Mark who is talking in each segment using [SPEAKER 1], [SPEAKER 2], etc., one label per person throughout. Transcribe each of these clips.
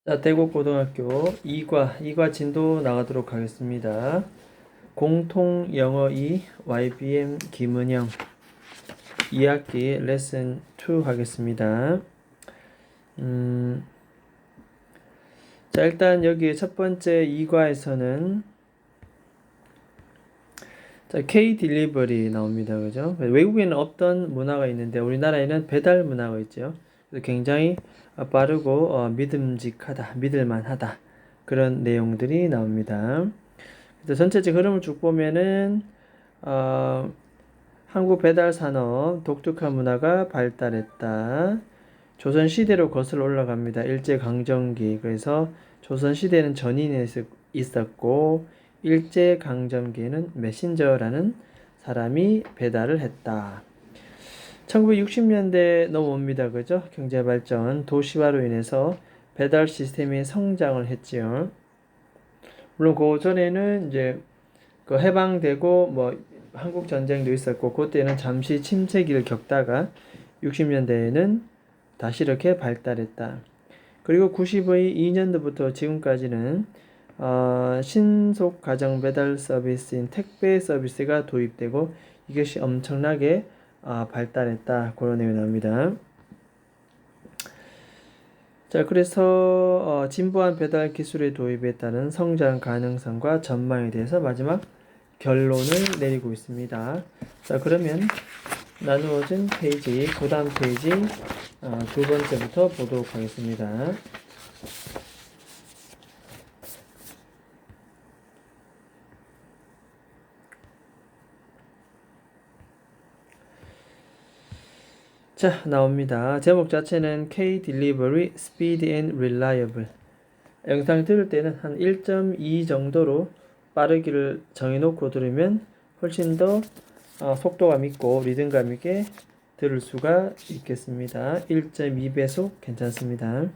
[SPEAKER 1] 자, 대곡고등학교 2과 진도 나가도록 하겠습니다. 공통 영어 2 YBM 김은영 2학기 레슨 2 하겠습니다. 자, 일단 여기 첫 번째 2과에서는 자, K 딜리버리 나옵니다. 그죠? 외국에는 없던 문화가 있는데 우리나라에는 배달 문화가 있죠. 그래서 굉장히 빠르고 믿음직하다, 믿을만하다. 그런 내용들이 나옵니다. 그래서 전체적 흐름을 쭉 보면은 한국 배달 산업 독특한 문화가 발달했다. 조선 시대로 거슬러 올라갑니다. 일제 강점기. 그래서 조선 시대는 전인이 있었고 일제 강점기에는 메신저라는 사람이 배달을 했다. 1960년대 넘어옵니다. 그죠? 경제 발전, 도시화로 인해서 배달 시스템이 성장을 했지요. 물론 그 전에는 이제 그 해방되고 뭐 한국 전쟁도 있었고 그때는 잠시 침체기를 겪다가 60년대에는 다시 이렇게 발달했다. 그리고 92년도부터 지금까지는 신속 가정 배달 서비스인 택배 서비스가 도입되고 이것이 엄청나게 발달했다. 그런 내용이 나옵니다. 자, 그래서 진보한 배달 기술의 도입에 따른 성장 가능성과 전망에 대해서 마지막 결론을 내리고 있습니다. 자, 그러면 나누어진 페이지, 그 다음 페이지 두 번째부터 보도록 하겠습니다. 자, 나옵니다. 제목 자체는 K-Delivery Speed and Reliable. 영상 들을 때는 한 1.2 정도로 빠르기를 정해놓고 들으면 훨씬 더 속도감 있고 리듬감 있게 들을 수가 있겠습니다. 1.2배속 괜찮습니다.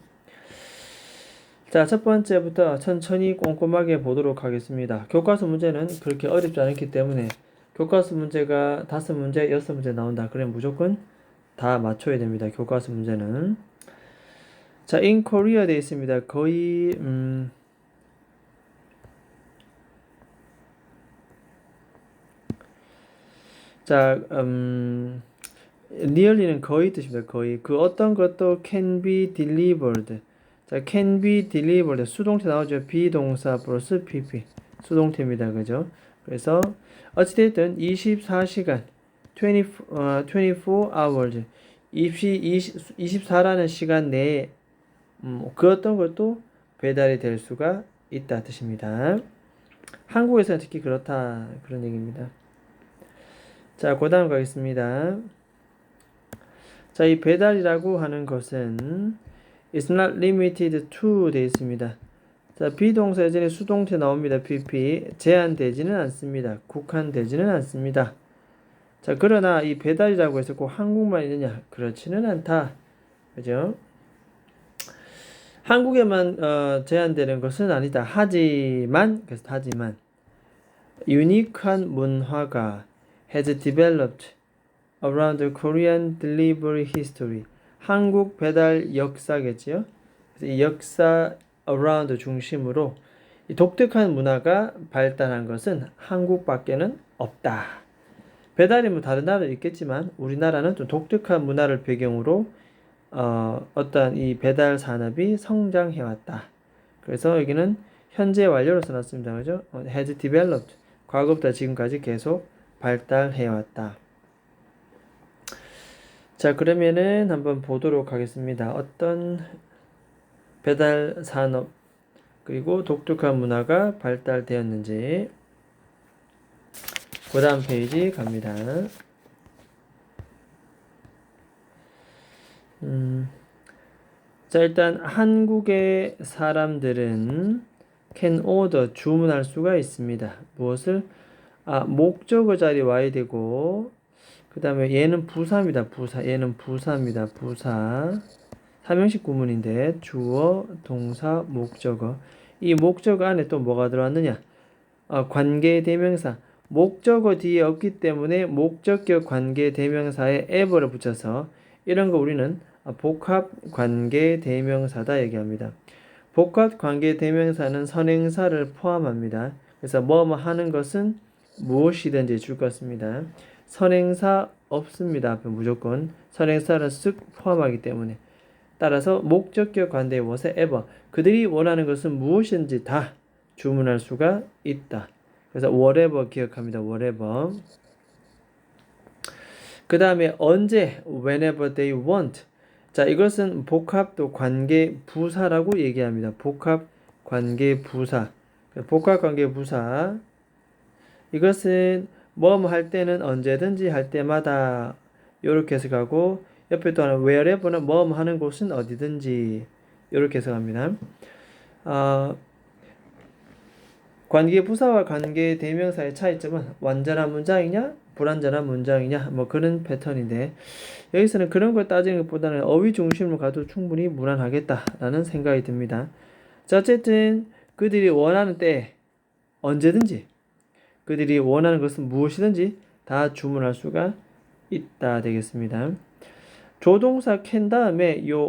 [SPEAKER 1] 자, 첫 번째부터 천천히 꼼꼼하게 보도록 하겠습니다. 교과서 문제는 그렇게 어렵지 않기 때문에 교과서 문제가 5문제, 6문제 나온다. 그러면 무조건 다 맞춰야 됩니다. 교과서 문제는. 자, in Korea 되어 있습니다. 거의 자, nearly는 거의 뜻입니다. 거의 그 어떤 것도 can be delivered. 자, can be delivered 수동태 나오죠. 비동사 플러스 pp 수동태입니다. 그죠? 그래서 어찌됐든 24시간 24 hours 24라는 시간 내에 그 어떤 것도 배달이 될 수가 있다 뜻입니다. 한국에서는 특히 그렇다 그런 얘기입니다. 자, 그 다음 가겠습니다. 자, 이 배달이라고 하는 것은 is not limited to 되어 있습니다. 자, 비동사 예전에 수동태 나옵니다. pp 제한되지는 않습니다. 국한되지는 않습니다. 자, 그러나 이 배달이라고 해서 꼭 한국만 있느냐? 그렇지는 않다. 그죠? 한국에만 제한되는 것은 아니다. 하지만 유니크한 문화가 has developed around the Korean delivery history. 한국 배달 역사겠지요. 그래서 이 역사 around 중심으로 이 독특한 문화가 발달한 것은 한국밖에는 없다. 배달이 뭐 다른 나라도 있겠지만 우리나라는 좀 독특한 문화를 배경으로 어떤 이 배달 산업이 성장해왔다. 그래서 여기는 현재 완료로 써놨습니다. 그죠? has developed. 과거부터 지금까지 계속 발달해왔다. 자, 그러면은 한번 보도록 하겠습니다. 어떤 배달 산업 그리고 독특한 문화가 발달되었는지. 그 다음 페이지 갑니다. 자, 일단 한국의 사람들은 can order 주문할 수가 있습니다. 무엇을? 목적어 자리에 와야 되고 그 다음에 얘는 부사입니다. 부사. 얘는 부사입니다. 부사. 삼형식 구문인데 주어, 동사, 목적어. 이 목적어 안에 또 뭐가 들어왔느냐? 관계 대명사. 목적어 뒤에 없기 때문에 목적격 관계 대명사에 ever를 붙여서 이런 거 우리는 복합 관계 대명사다 얘기합니다. 복합 관계 대명사는 선행사를 포함합니다. 그래서 뭐뭐 하는 것은 무엇이든지 줄 것입니다. 선행사 없습니다. 앞에 무조건 선행사를 쓱 포함하기 때문에 따라서 목적격 관대 whatever 그들이 원하는 것은 무엇인지 다 주문할 수가 있다. 그래서 whatever 기억합니다. whatever. 그 다음에 언제 whenever they want. 자, 이것은 복합 또 관계 부사라고 얘기합니다. 복합 관계 부사. 복합 관계 부사. 이것은 뭐뭐 할 때는 언제든지 할 때마다 이렇게 해석하고 옆에 또 하나 wherever는 뭐뭐 하는 곳은 어디든지 이렇게 해석합니다. 관계 부사와 관계 대명사의 차이점은 완전한 문장이냐 불완전한 문장이냐 뭐 그런 패턴인데 여기서는 그런 걸 따지는 것보다는 어휘 중심으로 가도 충분히 무난하겠다라는 생각이 듭니다. 자, 어쨌든 그들이 원하는 때 언제든지 그들이 원하는 것은 무엇이든지 다 주문할 수가 있다 되겠습니다. 조동사 can 다음에 요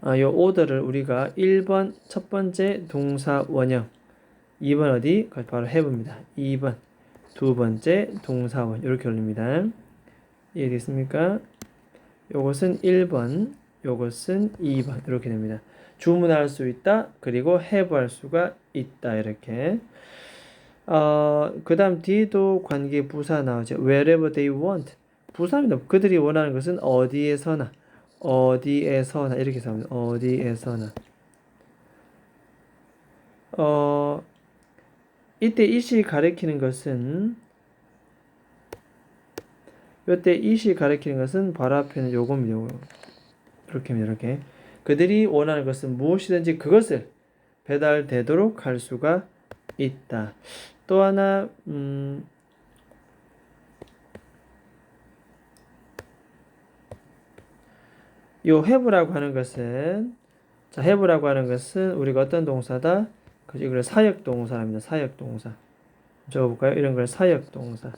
[SPEAKER 1] 오더를 우리가 1번 첫 번째 동사 원형 2번 어디? 바로 해봅니다. 2번 두 번째 동사원 이렇게 올립니다. 이해됐습니까? 요것은 1번 요것은 2번 이렇게 됩니다. 주문할 수 있다 그리고 have 할 수가 있다 이렇게. 그 다음 뒤도 관계 부사 나오죠. wherever they want 부사입니다. 그들이 원하는 것은 어디에서나 이렇게 써옵니다. 어디에서나. 이때 이시 가리키는 것은 요때 이시 가리키는 것은 바로 앞에는 요겁니다. 이렇게입니다. 이렇게. 그들이 원하는 것은 무엇이든지 그것을 배달되도록 할 수가 있다. 또 하나 요 have라고 하는 것은 자, have라고 하는 것은 우리가 어떤 동사다? 이걸 사역 동사랍니다. 사역 동사. 적어볼까요? 이런 걸 사역 동사.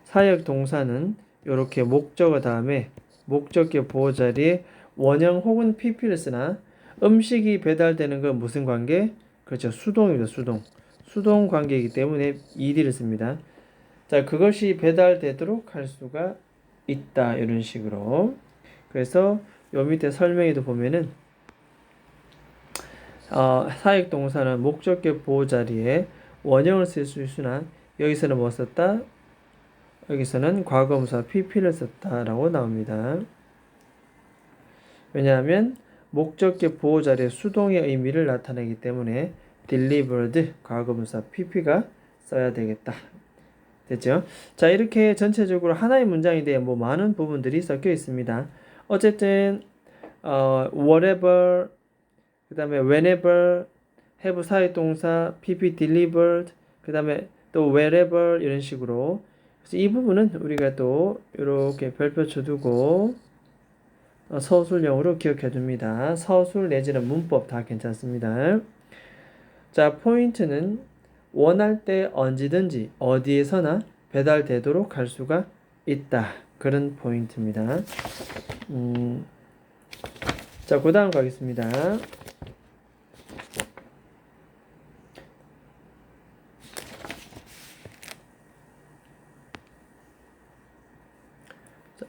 [SPEAKER 1] 사역 동사는 이렇게 목적어 다음에 목적격 보호 자리에 원형 혹은 pp를 쓰나 음식이 배달되는 건 무슨 관계? 그렇죠. 수동입니다. 수동 관계이기 때문에 ed를 씁니다. 자, 그것이 배달되도록 할 수가 있다. 이런 식으로. 그래서 요 밑에 설명에도 보면은 사역 동사는 목적격 보호 자리에 원형을 쓸 수 있으나 여기서는 뭐 썼다? 여기서는 과거분사 pp를 썼다라고 나옵니다. 왜냐하면 목적격 보호 자리에 수동의 의미를 나타내기 때문에 delivered 과거분사 pp가 써야 되겠다. 됐죠? 자, 이렇게 전체적으로 하나의 문장인데 뭐 많은 부분들이 섞여 있습니다. 어쨌든 whatever 그 다음에 whenever have 사역동사 pp delivered 그 다음에 또 wherever 이런 식으로 그래서 이 부분은 우리가 또 이렇게 별표 쳐두고 서술형으로 기억해 둡니다. 서술 내지는 문법 다 괜찮습니다. 자, 포인트는 원할 때 언제든지 어디에서나 배달되도록 할 수가 있다. 그런 포인트입니다. 자, 그 다음 가겠습니다.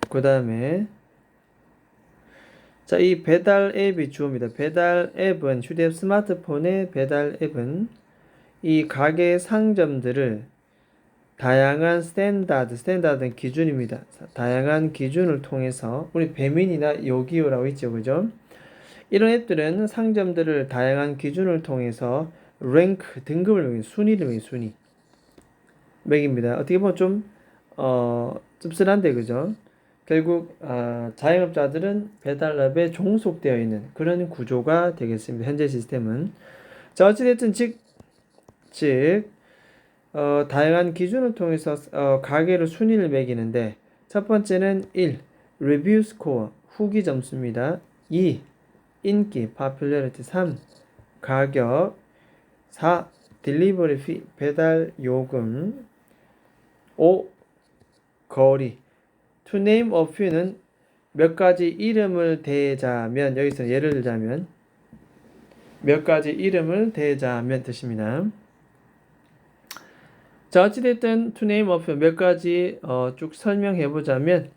[SPEAKER 1] 그 다음에 자, 이 배달 앱이 주어입니다. 배달 앱은 휴대폰 스마트폰의 배달 앱은 이 가게 상점들을 다양한 스탠다드는 기준입니다. 다양한 기준을 통해서 우리 배민이나 요기요라고 있죠, 그죠? 이런 앱들은 상점들을 다양한 기준을 통해서 랭크 등급을 매긴 순위를 매긴 순위 매깁니다. 어떻게 보면 좀 씁쓸한데 그죠? 결국 자영업자들은 배달앱에 종속되어 있는 그런 구조가 되겠습니다. 현재 시스템은. 자, 어찌됐든 즉 다양한 기준을 통해서 가게로 순위를 매기는데 첫 번째는 1. 리뷰 스코어 후기 점수입니다. 2. 인기 popularity 3. 가격 4. 딜리버리 피 배달 요금 5. 거리 To name a few는 몇 가지 이름을 대자면, 여기서 예를 들자면 몇 가지 이름을 대자면 뜻입니다. 자, 어찌됐든 to name a few 몇 가지 쭉 설명해 보자면,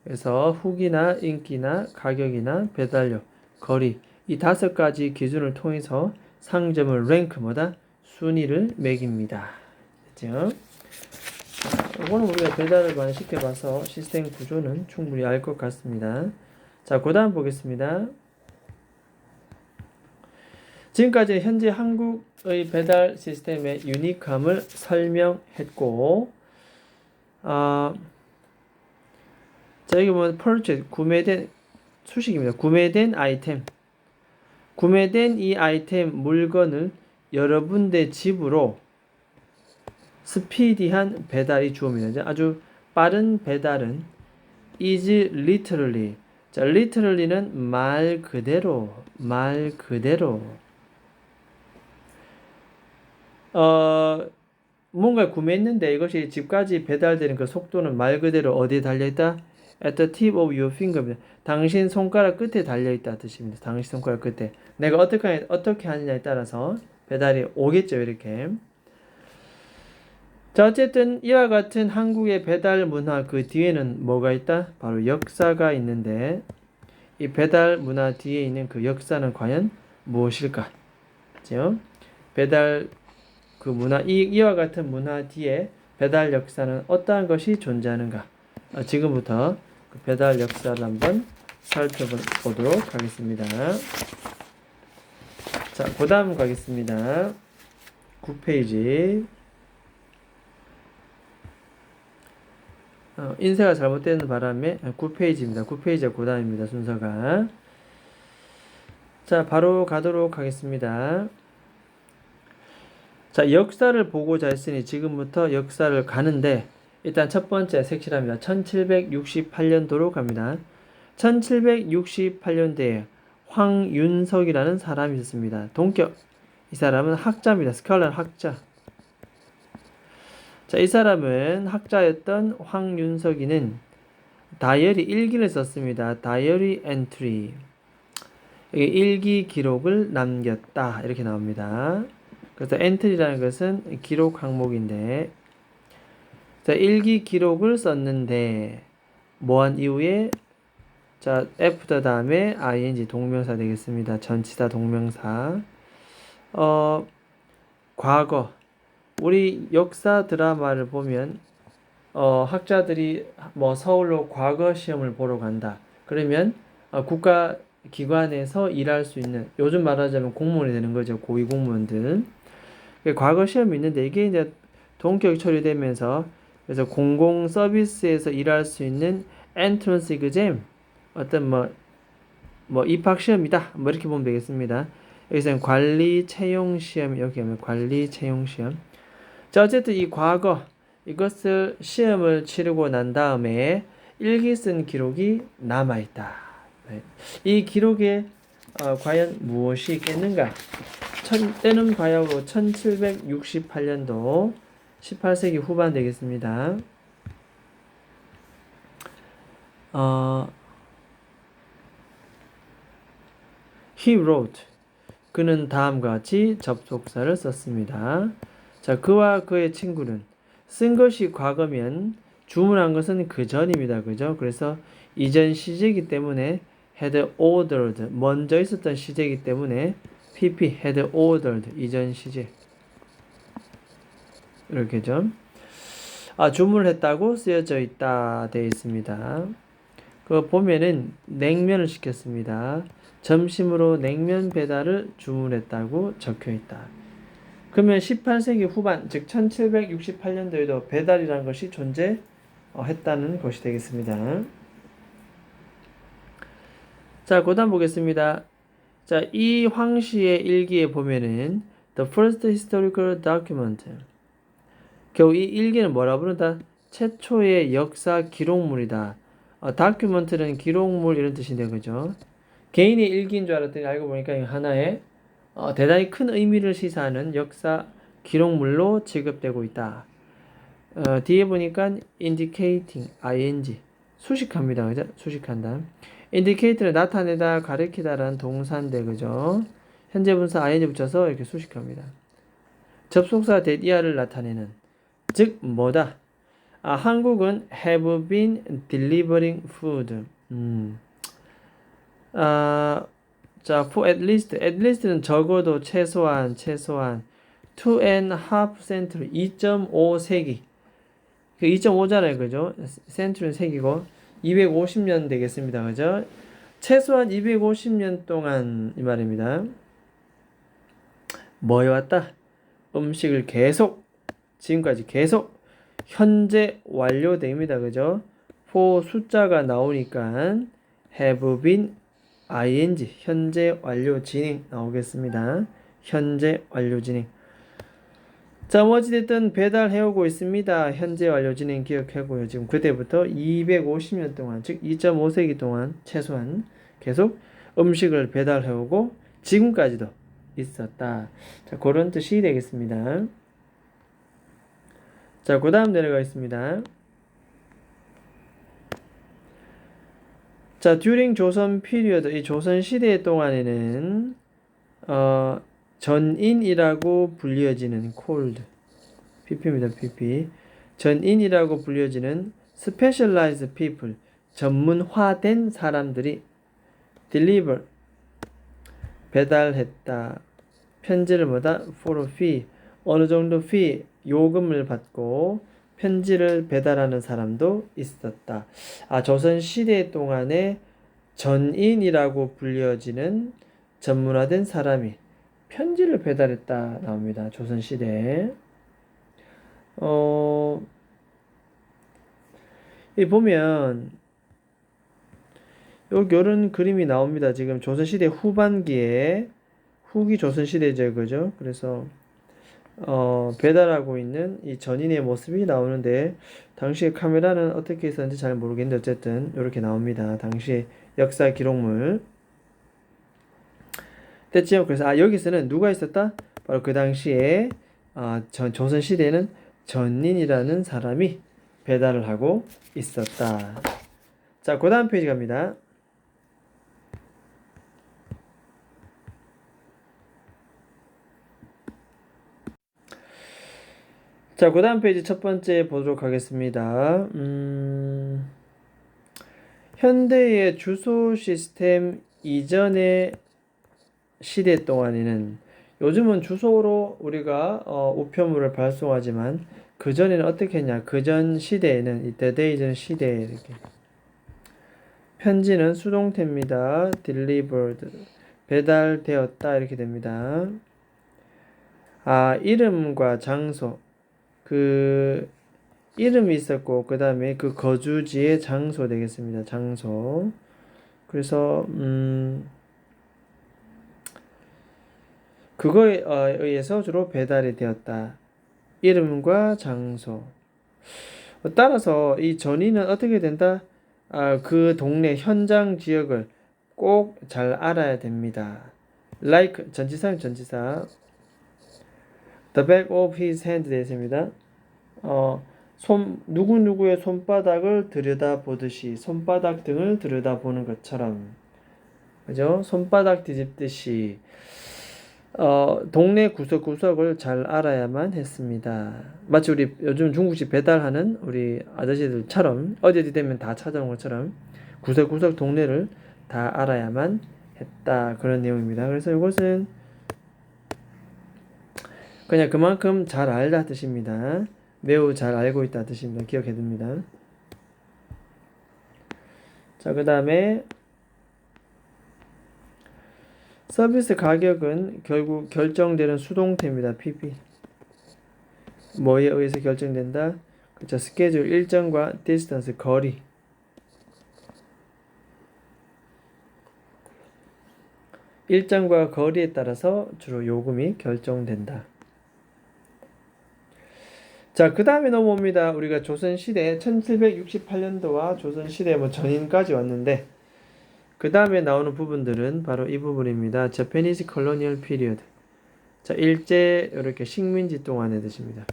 [SPEAKER 1] 그래서 후기나 인기나 가격이나 배달료, 거리 이 5가지 기준을 통해서 상점을 랭크 뭐다? 순위를 매깁니다. 됐죠? 이거는 우리가 배달을 많이 시켜봐서 시스템 구조는 충분히 알 것 같습니다. 자, 그 다음 보겠습니다. 지금까지 현재 한국의 배달 시스템의 유니크함을 설명했고, 자, 여기 보면 purchase, 구매된 수식입니다. 구매된 아이템. 구매된 이 아이템 물건을 여러분의 집으로 스피디한 배달이 주어입니다. 아주 빠른 배달은 is literally. 자, literally는 말 그대로. 뭔가 구매했는데 이것이 집까지 배달되는 그 속도는 말 그대로 어디에 달려있다? At the tip of your finger입니다. 당신 손가락 끝에 달려있다 뜻입니다. 당신 손가락 끝에. 내가 어떻게 하느냐에 따라서 배달이 오겠죠, 이렇게. 자, 어쨌든 이와 같은 한국의 배달 문화 그 뒤에는 뭐가 있다? 바로 역사가 있는데, 이 배달 문화 뒤에 있는 그 역사는 과연 무엇일까? 그죠? 배달 그 문화, 이와 같은 문화 뒤에 배달 역사는 어떠한 것이 존재하는가? 지금부터 그 배달 역사를 한번 살펴보도록 하겠습니다. 자, 그 다음 가겠습니다. 9페이지. 인쇄가 잘못되는 바람에 9페이지입니다. 9페이지가 그 다음입니다. 순서가. 자, 바로 가도록 하겠습니다. 자, 역사를 보고자 했으니 지금부터 역사를 가는데, 일단 첫 번째 색칠합니다. 1768년도로 갑니다. 1768년대에 황윤석이라는 사람이 있었습니다. 동격. 이 사람은 학자입니다. 스칼라 학자. 자, 이 사람은 학자였던 황윤석이는 다이어리 일기를 썼습니다. 다이어리 엔트리. 일기 기록을 남겼다. 이렇게 나옵니다. 그래서 엔트리라는 것은 기록 항목인데, 자, 일기 기록을 썼는데 뭐한 이후에, 자, after 다음에 ing 동명사 되겠습니다. 전치사 동명사. 과거. 우리 역사 드라마를 보면 학자들이 뭐 서울로 과거 시험을 보러 간다. 그러면 국가 기관에서 일할 수 있는, 요즘 말하자면 공무원이 되는 거죠. 고위 공무원들. 과거 시험이 있는데 이게 이제 동격이 처리되면서, 그래서 공공 서비스에서 일할 수 있는 엔트런스 exam, 어떤 뭐 입학 시험이다. 뭐 이렇게 보면 되겠습니다. 여기서는 관리 채용 시험, 이렇게 하면 관리 채용 시험. 자, 어쨌든 이 과거, 이것을 시험을 치르고 난 다음에 일기 쓴 기록이 남아있다. 이 기록에 과연 무엇이 있겠는가? 때는 바야흐로 1768년도 18세기 후반 되겠습니다. He wrote. 그는 다음과 같이 접속사를 썼습니다. 자, 그와 그의 친구는, 쓴 것이 과거면 주문한 것은 그 전입니다. 그죠? 그래서 이전 시제이기 때문에 had ordered, 먼저 있었던 시제이기 때문에 pp had ordered, 이전 시제. 이렇게죠. 주문을 했다고 쓰여져 있다 되어 있습니다. 그 보면은 냉면을 시켰습니다. 점심으로 냉면 배달을 주문했다고 적혀 있다. 그러면 18세기 후반, 즉 1768년도에도 배달이라는 것이 존재했다는 것이 되겠습니다. 자, 고단 보겠습니다. 자, 이 황씨의 일기에 보면은 The first historical document. 겨우 이 일기는 뭐라 부른다? 최초의 역사 기록물이다. 다큐먼트는 기록물 이런 뜻인데, 그죠? 개인의 일기인 줄 알았더니 알고 보니까 하나의 대단히 큰 의미를 시사하는 역사 기록물로 취급되고 있다. 뒤에 보니까 indicating, ing. 수식합니다. 그죠? 수식한다. indicate는 나타내다, 가리키다라는 동사인데, 그죠? 현재 분사 ing 붙여서 이렇게 수식합니다. 접속사 that이야를 나타내는, 즉 뭐다? 한국은 have been delivering food. 자, for at least는 적어도 최소한 2.5 센트로 2.5 세기. 그 2.5잖아요, 그죠? 센트는 세기고 250년 되겠습니다, 그죠? 최소한 250년 동안 이 말입니다. 뭐 해왔다? 음식을 계속 지금까지 계속 현재 완료됩니다, 그죠? for 숫자가 나오니까 have been ing 현재 완료 진행 나오겠습니다. 현재 완료 진행. 자, 어찌됐든 배달해오고 있습니다. 현재 완료 진행 기억하고요. 지금 그때부터 250년 동안, 즉 2.5세기 동안 최소한 계속 음식을 배달해오고 지금까지도 있었다. 자, 그런 뜻이 되겠습니다. 자, 그 다음 내려가겠습니다. 자, during 조선 피리어드, 이 조선 시대 동안에는 전인이라고 불려지는 called pp입니다. pp. 전인이라고 불려지는 specialized people, 전문화된 사람들이 deliver 배달했다. 편지를 뭐다? for a fee 어느 정도 fee 요금을 받고 편지를 배달하는 사람도 있었다. 조선 시대 동안에 전인이라고 불려지는 전문화된 사람이 편지를 배달했다 나옵니다. 조선 시대에. 이 보면 요런 그림이 나옵니다. 지금 조선 시대 후반기에 후기 조선 시대죠, 그죠? 그래서 배달하고 있는 이 전인의 모습이 나오는데 당시의 카메라는 어떻게 있었는지 잘 모르겠는데 어쨌든 이렇게 나옵니다. 당시의 역사 기록물 됐죠? 그래서 여기서는 누가 있었다? 바로 그 당시에 조선 시대에는 전인이라는 사람이 배달을 하고 있었다. 자, 그 다음 페이지 갑니다. 자, 그 다음 페이지 첫 번째 보도록 하겠습니다. 현대의 주소 시스템 이전의 시대 동안에는 요즘은 주소로 우리가 우편물을 발송하지만 그전에는 어떻게 했냐? 그전 시대에는 이때 이전 시대에 이렇게 편지는 수동태입니다. delivered 배달되었다 이렇게 됩니다. 이름과 장소 그 이름이 있었고 그 다음에 그 거주지의 장소 되겠습니다. 장소. 그래서 그거에 의해서 주로 배달이 되었다. 이름과 장소. 따라서 이 전이는 어떻게 된다? 그 동네 현장 지역을 꼭 잘 알아야 됩니다. Like 전치사는 전치사. The back of his hand 되겠습니다. 누구누구의 손바닥을 들여다보듯이 손바닥 등을 들여다보는 것처럼 그죠? 손바닥 뒤집듯이 동네 구석구석을 잘 알아야만 했습니다. 마치 우리 요즘 중국집 배달하는 우리 아저씨들처럼 어디 되면 다 찾아온 것처럼 구석구석 동네를 다 알아야만 했다. 그런 내용입니다. 그래서 이것은 그냥 그만큼 잘 알다 뜻입니다. 매우 잘 알고 있다 뜻입니다. 기억해 둡니다. 자, 그 다음에 서비스 가격은 결국 결정되는 수동태입니다. PP. 뭐에 의해서 결정된다? 그렇죠. 스케줄 일정과 distance 거리. 일정과 거리에 따라서 주로 요금이 결정된다. 자, 그 다음에 넘어옵니다. 우리가 조선시대 1768년도와 조선시대 전인까지 왔는데 그 다음에 나오는 부분들은 바로 이 부분입니다. Japanese Colonial Period. 자, 일제 이렇게 식민지 동안의 뜻입니다.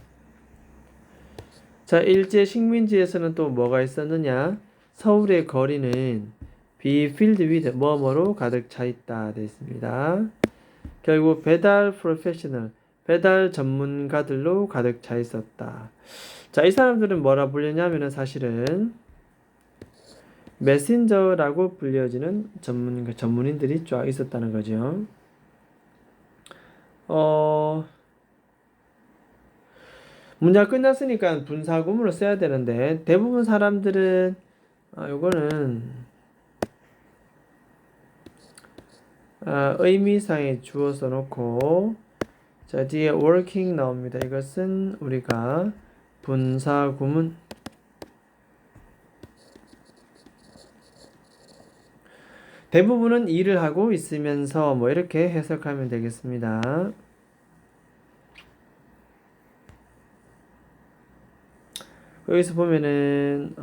[SPEAKER 1] 자, 일제 식민지에서는 또 뭐가 있었느냐? 서울의 거리는 be filled with 뭐뭐로 가득 차 있다 됐습니다. 결국 배달 프로페셔널, 배달 전문가들로 가득 차 있었다. 자, 이 사람들은 뭐라 불리냐면은 사실은 메신저라고 불려지는 전문인들이 쫙 있었다는 거죠. 문제가 끝났으니까 분사구문을 써야 되는데 대부분 사람들은 요거는 의미상에 주어 써놓고 자 뒤에 working 나옵니다. 이것은 우리가 분사구문 대부분은 일을 하고 있으면서 뭐 이렇게 해석하면 되겠습니다. 여기서 보면은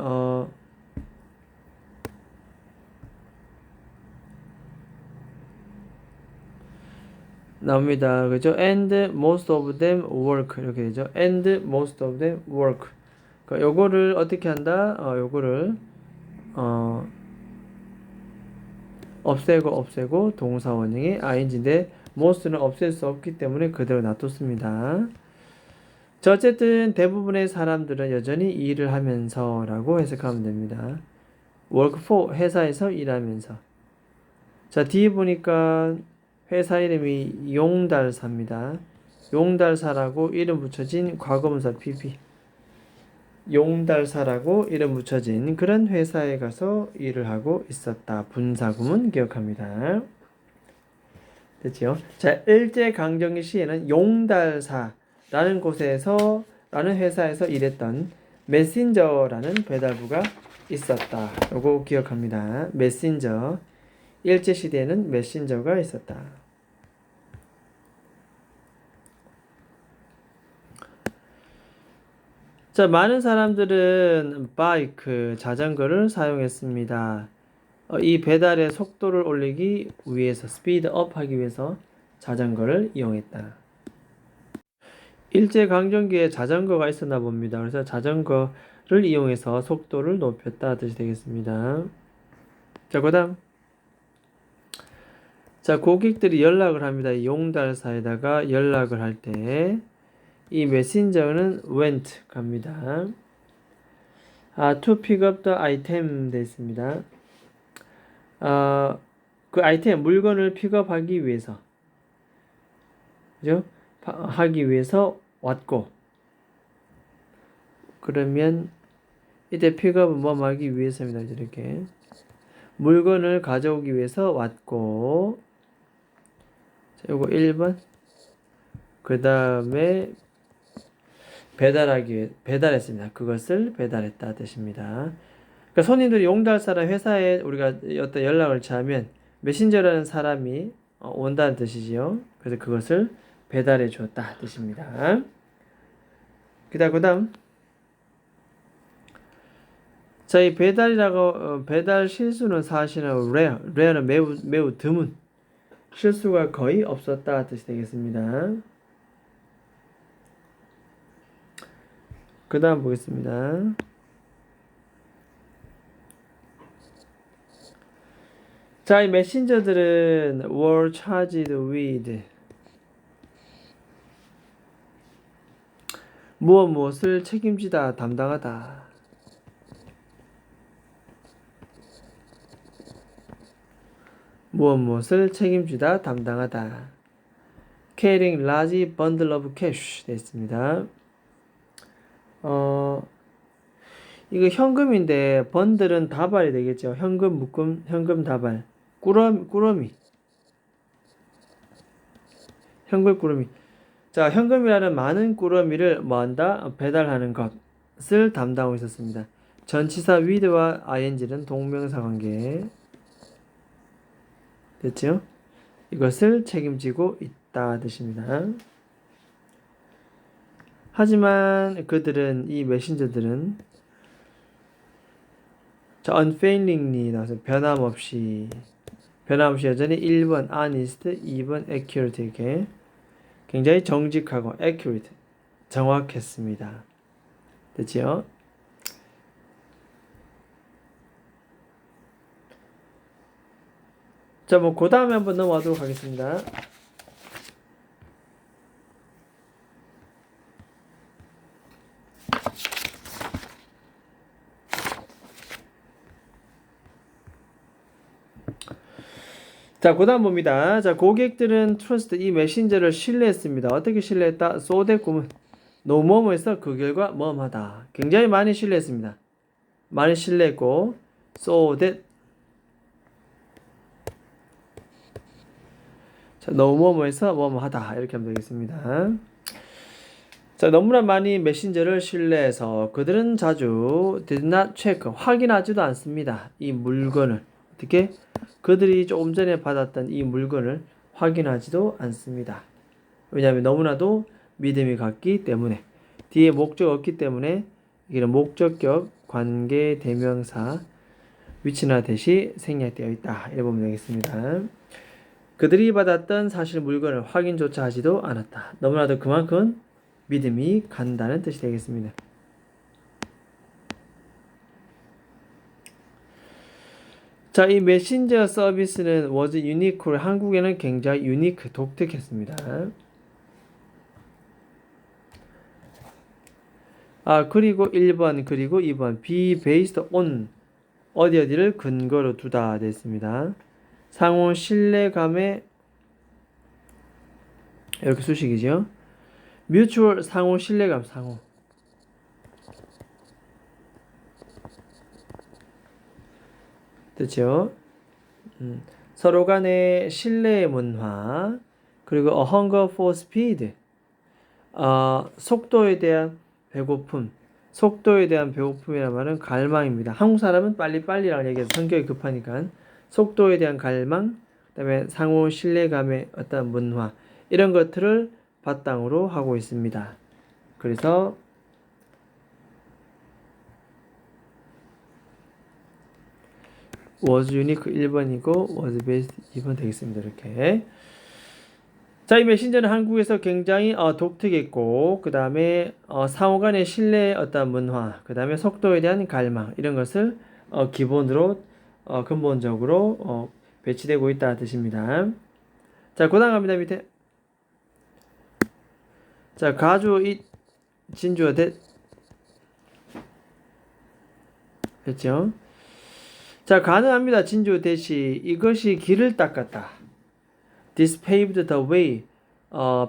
[SPEAKER 1] 나옵니다. 그죠? And most of them work 이렇게 되죠. And most of them work. 그러니까 요거를 어떻게 한다? 요거를 없애고 동사 원형이 ing인데 most는 없앨 수 없기 때문에 그대로 놔뒀습니다. 자, 어쨌든 대부분의 사람들은 여전히 일을 하면서 라고 해석하면 됩니다. work for 회사에서 일하면서. 자, 뒤에 보니까 회사 이름이 용달사입니다. 용달사라고 이름 붙여진 과거분사 PP. 용달사라고 이름 붙여진 그런 회사에 가서 일을 하고 있었다. 분사구문 기억합니다. 됐죠? 자, 일제강점기 시에는 용달사라는 곳에서 라는 회사에서 일했던 메신저라는 배달부가 있었다. 요거 기억합니다. 메신저. 일제시대에는 메신저가 있었다. 자, 많은 사람들은 바이크, 자전거를 사용했습니다. 이 배달의 속도를 올리기 위해서, 스피드업 하기 위해서 자전거를 이용했다. 일제강점기에 자전거가 있었나 봅니다. 그래서 자전거를 이용해서 속도를 높였다 뜻이 되겠습니다. 자, 그 다음. 자, 고객들이 연락을 합니다. 용달사에다가 연락을 할 때 이 메신저는 went 갑니다. to pick up the item 됐습니다. 그 아이템 물건을 픽업하기 위해서 그죠? 하기 위해서 왔고 그러면 이때 픽업은 뭐 하기 위해서입니다. 이렇게 물건을 가져오기 위해서 왔고 자, 요거 1번 그 다음에 배달했습니다. 그것을 배달했다 뜻입니다. 그러니까 손님들이 용달사라 회사에 우리가 어떤 연락을 취하면 메신저라는 사람이 온다는 뜻이지요. 그래서 그것을 배달해 주었다 뜻입니다. 그 다음 자, 이 배달이라고 배달 실수는 사실은 레어는 매우 드문 실수가 거의 없었다 뜻이 되겠습니다. 그 다음 보겠습니다. 자, 이 메신저들은 were charged with 무엇을 책임지다 담당하다. 무엇을 책임지다 담당하다. carrying large bundle of cash 됐습니다. 이거 현금인데 번들은 다발이 되겠죠. 현금 묶음, 현금 다발. 꾸러미. 현금 꾸러미. 자, 현금이라는 많은 꾸러미를 뭐한다? 배달하는 것을 담당하고 있었습니다. 전치사 with와 ing는 동명사 관계. 됐죠? 이것을 책임지고 있다 뜻입니다. 하지만 그들은 이 메신저들은 자, unfailingly 나와서 변함없이 여전히 1번 honest, 2번 accurate 이렇게 굉장히 정직하고 accurate 정확했습니다. 됐지요? 자, 뭐 그 다음에 한번 넘어가도록 하겠습니다. 자, 그 다음 봅니다. 자, 고객들은 트러스트 이 메신저를 신뢰했습니다. 어떻게 신뢰했다? so that 구문 뭐뭐에서 그 결과 뭐뭐하다. 굉장히 많이 신뢰했습니다. 많이 신뢰했고 so that 자, 뭐뭐에서 뭐뭐하다 이렇게 하면 되겠습니다. 자, 너무나 많이 메신저를 신뢰해서 그들은 자주 did not check 확인하지도 않습니다. 이 물건을 어떻게 그들이 조금 전에 받았던 이 물건을 확인하지도 않습니다. 왜냐하면 너무나도 믿음이 갔기 때문에 뒤에 목적 없기 때문에 이는 목적격 관계 대명사 위치나 대시 생략되어 있다. 이렇게 보면 되겠습니다. 그들이 받았던 사실 물건을 확인조차 하지도 않았다. 너무나도 그만큼 믿음이 간다는 뜻이 되겠습니다. 자, 이 메신저 서비스는 was unique. 한국에는 굉장히 유니크, 독특했습니다. 그리고 1번, 그리고 2번. be based on. 어디를 근거로 두다 됐습니다. 상호 신뢰감에, 이렇게 수식이죠. mutual 상호 신뢰감, 상호. 됐죠? 서로 간의 신뢰의 문화, 그리고 a hunger for speed, 속도에 대한 배고픔, 속도에 대한 배고픔이라는 말은 갈망입니다. 한국 사람은 빨리빨리라고 얘기해서 성격이 급하니까 속도에 대한 갈망, 그 다음에 상호 신뢰감의 어떤 문화, 이런 것들을 바탕으로 하고 있습니다. 그래서 was unique 1번이고 was based 2번 되겠습니다. 이렇게. 자, 이 메신저는 한국에서 굉장히 독특했고 그 다음에 상호 간의 신뢰의 어떤 문화, 그 다음에 속도에 대한 갈망, 이런 것을 기본으로 근본적으로 배치되고 있다 뜻입니다. 자, 그 다음 갑니다. 밑에. 자, 가주 이 진주어 됐죠? 자, 가능합니다. 진주 대시 이것이 길을 닦았다. This paved the way.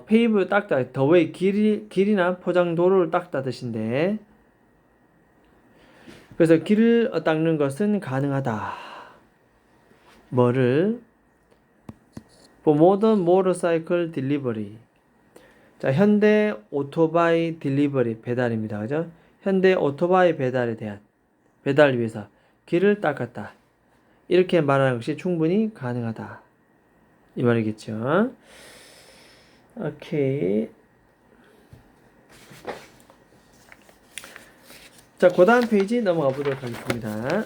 [SPEAKER 1] pave 닦다. the way 길이나 포장 도로를 닦다 뜻인데. 그래서 길을 닦는 것은 가능하다. 뭐를? For modern motorcycle delivery. 자, 현대 오토바이 딜리버리 배달입니다. 그죠? 현대 오토바이 배달에 대한 배달을 위해서 길을 닦았다. 이렇게 말하는 것이 충분히 가능하다. 이 말이겠죠. 오케이. 자, 그 다음 페이지 넘어가 보도록 하겠습니다.